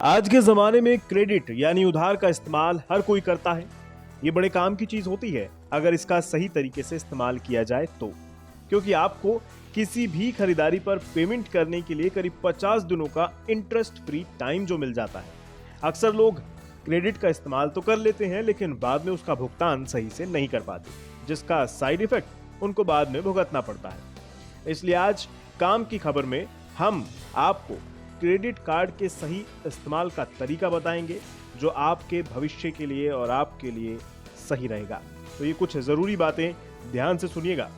आज के जमाने में क्रेडिट यानी उधार का इस्तेमाल हर कोई करता है। ये बड़े काम की चीज होती है अगर इसका सही तरीके से इस्तेमाल किया जाए तो, क्योंकि आपको किसी भी खरीदारी पर पेमेंट करने के लिए करीब 50 दिनों का इंटरेस्ट फ्री टाइम जो मिल जाता है। अक्सर लोग क्रेडिट का इस्तेमाल तो कर लेते हैं लेकिन बाद में उसका भुगतान सही से नहीं कर पाते, जिसका साइड इफेक्ट उनको बाद में भुगतना पड़ता है। इसलिए आज काम की खबर में हम आपको क्रेडिट कार्ड के सही इस्तेमाल का तरीका बताएंगे जो आपके भविष्य के लिए और आपके लिए सही रहेगा। तो ये कुछ जरूरी बातें ध्यान से सुनिएगा।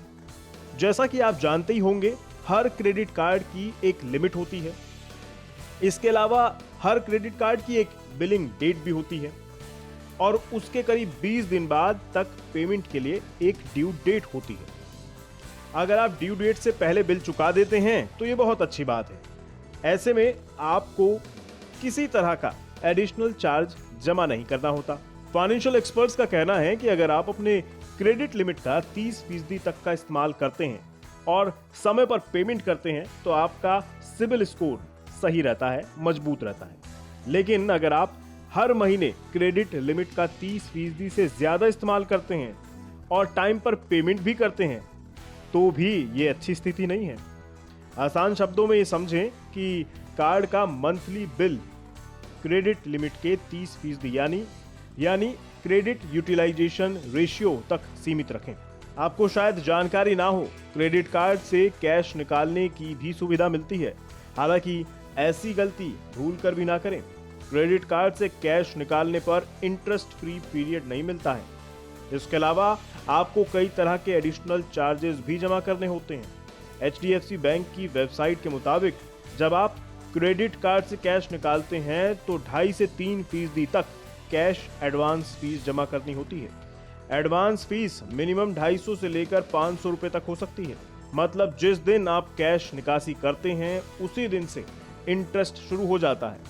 जैसा कि आप जानते ही होंगे, हर क्रेडिट कार्ड की एक लिमिट होती है। इसके अलावा हर क्रेडिट कार्ड की एक बिलिंग डेट भी होती है और उसके करीब 20 दिन बाद तक पेमेंट के लिए एक ड्यू डेट होती है। अगर आप ड्यू डेट से पहले बिल चुका देते हैं तो ये बहुत अच्छी बात है। ऐसे में आपको किसी तरह का एडिशनल चार्ज जमा नहीं करना होता। फाइनेंशियल एक्सपर्ट्स का कहना है कि अगर आप अपने क्रेडिट लिमिट का 30% तक का इस्तेमाल करते हैं और समय पर पेमेंट करते हैं तो आपका सिबिल स्कोर सही रहता है, मजबूत रहता है। लेकिन अगर आप हर महीने क्रेडिट लिमिट का 30% से ज्यादा इस्तेमाल करते हैं और टाइम पर पेमेंट भी करते हैं तो भी ये अच्छी स्थिति नहीं है। आसान शब्दों में ये समझें कि कार्ड का मंथली बिल क्रेडिट लिमिट के 30% यानी क्रेडिट यूटिलाइजेशन रेशियो तक सीमित रखें। आपको शायद जानकारी ना हो, क्रेडिट कार्ड से कैश निकालने की भी सुविधा मिलती है। हालांकि ऐसी गलती भूल कर भी ना करें। क्रेडिट कार्ड से कैश निकालने पर इंटरेस्ट फ्री पीरियड नहीं मिलता है। इसके अलावा आपको कई तरह के एडिशनल चार्जेस भी जमा करने होते हैं। HDFC बैंक की वेबसाइट के मुताबिक जब आप क्रेडिट कार्ड से कैश निकालते हैं तो 2.5 से 3% तक कैश एडवांस फीस जमा करनी होती है। एडवांस फीस मिनिमम 250 से लेकर 500 रुपए तक हो सकती है। मतलब जिस दिन आप कैश निकासी करते हैं उसी दिन से इंटरेस्ट शुरू हो जाता है।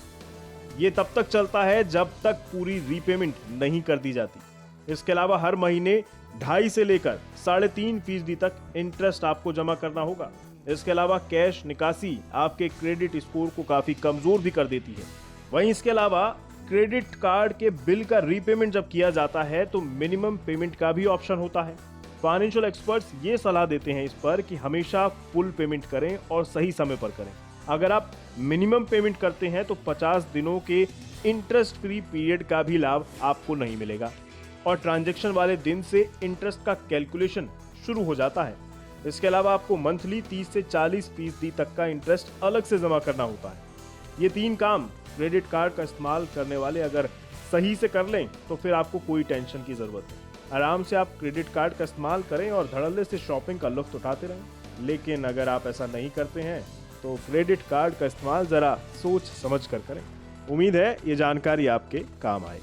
ये तब तक चलता है जब तक पूरी रीपेमेंट नहीं कर दी जाती। इसके अलावा हर महीने 2.5 से लेकर 3.5% तक इंटरेस्ट आपको जमा करना होगा। इसके अलावा कैश निकासी आपके क्रेडिट स्कोर को काफी कमजोर भी कर देती है। वहीं इसके अलावा क्रेडिट कार्ड के बिल का रीपेमेंट जब किया जाता है तो मिनिमम पेमेंट का भी ऑप्शन होता है। फाइनेंशियल एक्सपर्ट्स ये सलाह देते हैं इस पर कि हमेशा फुल पेमेंट करें और सही समय पर करें। अगर आप मिनिमम पेमेंट करते हैं तो 50 दिनों के इंटरेस्ट फ्री पीरियड का भी लाभ आपको नहीं मिलेगा और ट्रांजैक्शन वाले दिन से इंटरेस्ट का कैलकुलेशन शुरू हो जाता है। इसके अलावा आपको मंथली 30 से 40% तक का इंटरेस्ट अलग से जमा करना होता है। ये 3 काम क्रेडिट कार्ड का इस्तेमाल करने वाले अगर सही से कर लें तो फिर आपको कोई टेंशन की जरूरत नहीं। आराम से आप क्रेडिट कार्ड का इस्तेमाल करें और धड़ल्ले से शॉपिंग का लुत्फ उठाते रहें। लेकिन अगर आप ऐसा नहीं करते हैं तो क्रेडिट कार्ड का इस्तेमाल जरा सोच समझ कर करें। उम्मीद है ये जानकारी आपके काम आए।